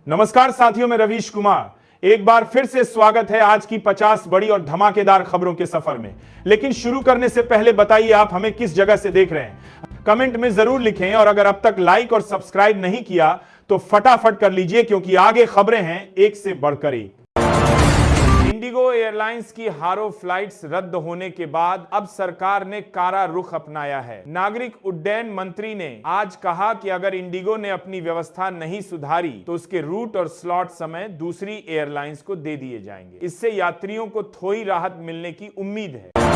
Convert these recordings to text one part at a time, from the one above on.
नमस्कार साथियों, मैं रवीश कुमार। एक बार फिर से स्वागत है आज की 50 बड़ी और धमाकेदार खबरों के सफर में। लेकिन शुरू करने से पहले बताइए आप हमें किस जगह से देख रहे हैं, कमेंट में जरूर लिखें। और अगर अब तक लाइक और सब्सक्राइब नहीं किया तो फटाफट कर लीजिए, क्योंकि आगे खबरें हैं एक से बढ़कर एक। इंडिगो एयरलाइंस की हारो फ्लाइट्स रद्द होने के बाद अब सरकार ने कारा रुख अपनाया है। नागरिक उड्डयन मंत्री ने आज कहा कि अगर इंडिगो ने अपनी व्यवस्था नहीं सुधारी तो उसके रूट और स्लॉट समय दूसरी एयरलाइंस को दे दिए जाएंगे। इससे यात्रियों को थोड़ी राहत मिलने की उम्मीद है।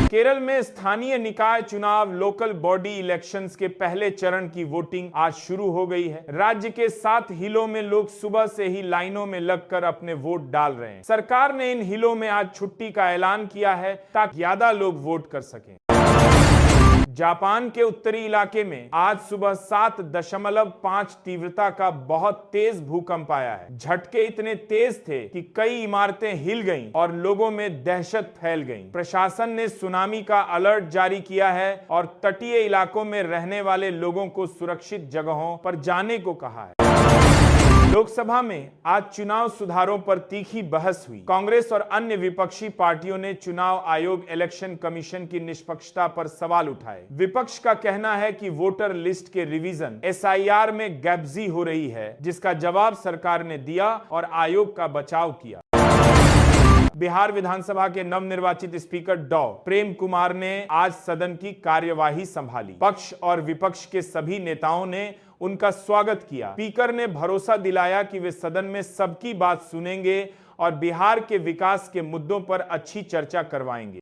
केरल में स्थानीय निकाय चुनाव लोकल बॉडी इलेक्शंस के पहले चरण की वोटिंग आज शुरू हो गई है। राज्य के 7 हिलों में लोग सुबह से ही लाइनों में लगकर अपने वोट डाल रहे हैं। सरकार ने इन हिलों में आज छुट्टी का ऐलान किया है ताकि ज्यादा लोग वोट कर सकें। जापान के उत्तरी इलाके में आज सुबह 7.5 तीव्रता का बहुत तेज भूकंप आया है। झटके इतने तेज थे कि कई इमारतें हिल गईं और लोगों में दहशत फैल गई। प्रशासन ने सुनामी का अलर्ट जारी किया है और तटीय इलाकों में रहने वाले लोगों को सुरक्षित जगहों पर जाने को कहा है। लोकसभा में आज चुनाव सुधारों पर तीखी बहस हुई। कांग्रेस और अन्य विपक्षी पार्टियों ने चुनाव आयोग इलेक्शन कमीशन की निष्पक्षता पर सवाल उठाए। विपक्ष का कहना है कि वोटर लिस्ट के रिवीजन SIR में गैबजी हो रही है, जिसका जवाब सरकार ने दिया और आयोग का बचाव किया। बिहार विधानसभा के नवनिर्वाचित स्पीकर डॉ प्रेम कुमार ने आज सदन की कार्यवाही संभाली। पक्ष और विपक्ष के सभी नेताओं ने उनका स्वागत किया। स्पीकर ने भरोसा दिलाया कि वे सदन में सबकी बात सुनेंगे और बिहार के विकास के मुद्दों पर अच्छी चर्चा करवाएंगे।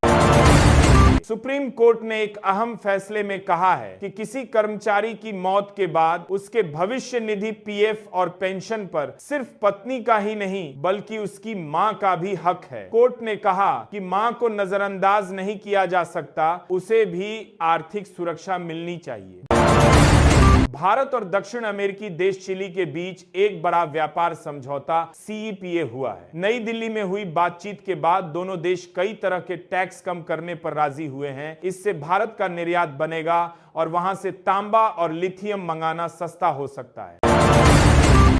सुप्रीम कोर्ट ने एक अहम फैसले में कहा है कि किसी कर्मचारी की मौत के बाद उसके भविष्य निधि PF और पेंशन पर सिर्फ पत्नी का ही नहीं बल्कि उसकी मां का भी हक है। कोर्ट ने कहा कि मां को नजरअंदाज नहीं किया जा सकता, उसे भी आर्थिक सुरक्षा मिलनी चाहिए। भारत और दक्षिण अमेरिकी देश चिली के बीच एक बड़ा व्यापार समझौता CEPA हुआ है। नई दिल्ली में हुई बातचीत के बाद दोनों देश कई तरह के टैक्स कम करने पर राजी हुए हैं। इससे भारत का निर्यात बनेगा और वहां से तांबा और लिथियम मंगाना सस्ता हो सकता है।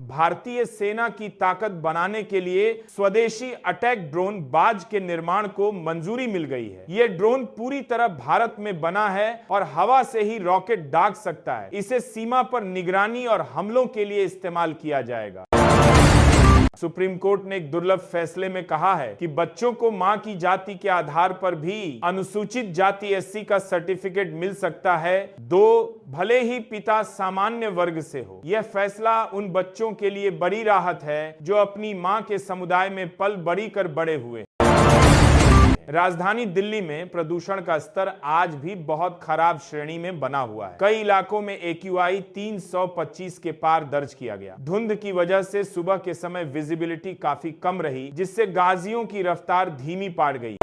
भारतीय सेना की ताकत बनाने के लिए स्वदेशी अटैक ड्रोन बाज के निर्माण को मंजूरी मिल गई है। यह ड्रोन पूरी तरह भारत में बना है और हवा से ही रॉकेट दाग सकता है। इसे सीमा पर निगरानी और हमलों के लिए इस्तेमाल किया जाएगा। सुप्रीम कोर्ट ने एक दुर्लभ फैसले में कहा है कि बच्चों को मां की जाति के आधार पर भी अनुसूचित जाति SC का सर्टिफिकेट मिल सकता है, भले ही पिता सामान्य वर्ग से हो। यह फैसला उन बच्चों के लिए बड़ी राहत है जो अपनी मां के समुदाय में पल बढ़ी कर बड़े हुए। राजधानी दिल्ली में प्रदूषण का स्तर आज भी बहुत खराब श्रेणी में बना हुआ है। कई इलाकों में AQI 325 के पार दर्ज किया गया। धुंध की वजह से सुबह के समय विजिबिलिटी काफी कम रही, जिससे गाजियों की रफ्तार धीमी पड़ गई।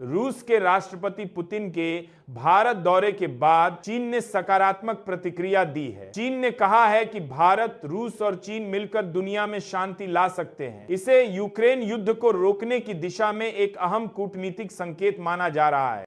रूस के राष्ट्रपति पुतिन के भारत दौरे के बाद चीन ने सकारात्मक प्रतिक्रिया दी है। चीन ने कहा है कि भारत, रूस और चीन मिलकर दुनिया में शांति ला सकते हैं। इसे यूक्रेन युद्ध को रोकने की दिशा में एक अहम कूटनीतिक संकेत माना जा रहा है।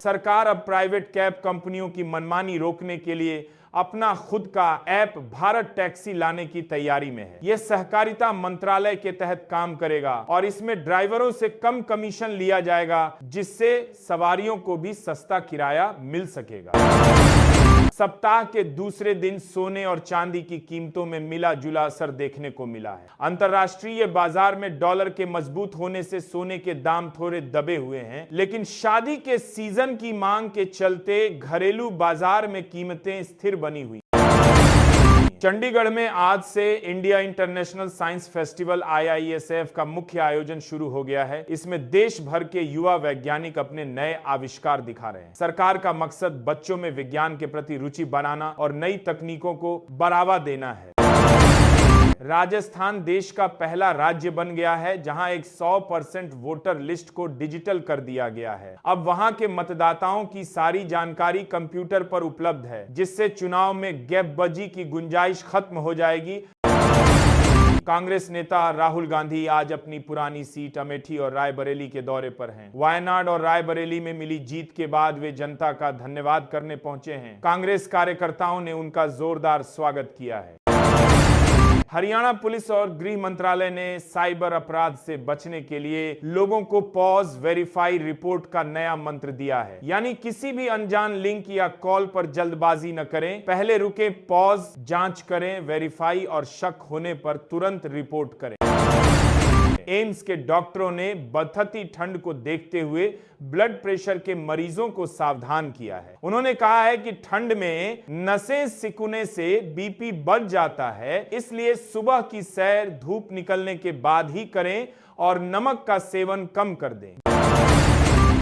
सरकार अब प्राइवेट कैब कंपनियों की मनमानी रोकने के लिए अपना खुद का ऐप भारत टैक्सी लाने की तैयारी में है। यह सहकारिता मंत्रालय के तहत काम करेगा और इसमें ड्राइवरों से कम कमीशन लिया जाएगा, जिससे सवारियों को भी सस्ता किराया मिल सकेगा। सप्ताह के दूसरे दिन सोने और चांदी की कीमतों में मिला जुला असर देखने को मिला है। अंतर्राष्ट्रीय बाजार में डॉलर के मजबूत होने से सोने के दाम थोड़े दबे हुए हैं, लेकिन शादी के सीजन की मांग के चलते घरेलू बाजार में कीमतें स्थिर बनी हुई। चंडीगढ़ में आज से India international science festival IISF का मुख्य आयोजन शुरू हो गया है। इसमें देश भर के युवा वैज्ञानिक अपने नए आविष्कार दिखा रहे हैं। सरकार का मकसद बच्चों में विज्ञान के प्रति रुचि बनाना और नई तकनीकों को बढ़ावा देना है। राजस्थान देश का पहला राज्य बन गया है जहां एक 100% वोटर लिस्ट को डिजिटल कर दिया गया है। अब वहां के मतदाताओं की सारी जानकारी कंप्यूटर पर उपलब्ध है, जिससे चुनाव में गैपबाजी की गुंजाइश खत्म हो जाएगी। कांग्रेस नेता राहुल गांधी आज अपनी पुरानी सीट अमेठी और रायबरेली के दौरे पर हैं। वायनाड और रायबरेली में मिली जीत के बाद वे जनता का धन्यवाद करने पहुंचे हैं। कांग्रेस कार्यकर्ताओं ने उनका जोरदार स्वागत किया है। हरियाणा पुलिस और गृह मंत्रालय ने साइबर अपराध से बचने के लिए लोगों को पॉज वेरीफाई रिपोर्ट का नया मंत्र दिया है। यानी किसी भी अनजान लिंक या कॉल पर जल्दबाजी न करें, पहले रुके, पॉज, जांच करें, वेरीफाई और शक होने पर तुरंत रिपोर्ट करें। एम्स के डॉक्टरों ने बढ़ती ठंड को देखते हुए ब्लड प्रेशर के मरीजों को सावधान किया है। उन्होंने कहा है कि ठंड में नसें सिकुड़ने से बीपी बढ़ जाता है, इसलिए सुबह की सैर धूप निकलने के बाद ही करें और नमक का सेवन कम कर दें।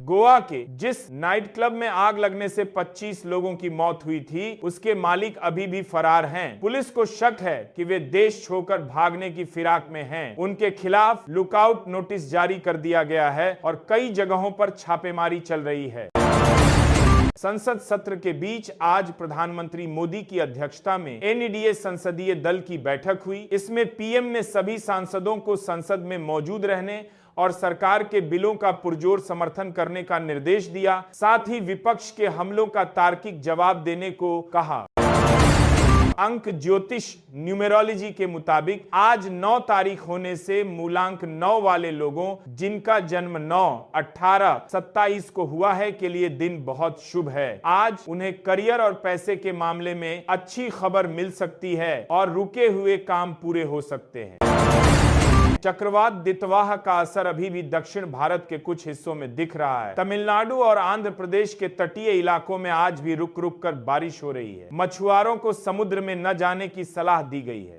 गोवा के जिस नाइट क्लब में आग लगने से 25 लोगों की मौत हुई थी, उसके मालिक अभी भी फरार हैं। पुलिस को शक है कि वे देश छोड़कर भागने की फिराक में हैं। उनके खिलाफ लुकआउट नोटिस जारी कर दिया गया है और कई जगहों पर छापेमारी चल रही है। संसद सत्र के बीच आज प्रधानमंत्री मोदी की अध्यक्षता में एनडीए संसदीय दल की बैठक हुई। इसमें पीएम ने सभी सांसदों को संसद में मौजूद रहने और सरकार के बिलों का पुरजोर समर्थन करने का निर्देश दिया। साथ ही विपक्ष के हमलों का तार्किक जवाब देने को कहा। अंक ज्योतिष न्यूमेरोलॉजी के मुताबिक आज 9 तारीख होने से मूलांक 9 वाले लोगों जिनका जन्म 9, 18, 27 को हुआ है के लिए दिन बहुत शुभ है। आज उन्हें करियर और पैसे के मामले में अच्छी खबर मिल सकती है और रुके हुए काम पूरे हो सकते हैं। चक्रवात दितवाह का असर अभी भी दक्षिण भारत के कुछ हिस्सों में दिख रहा है। तमिलनाडु और आंध्र प्रदेश के तटीय इलाकों में आज भी रुक रुक कर बारिश हो रही है। मछुआरों को समुद्र में न जाने की सलाह दी गई है।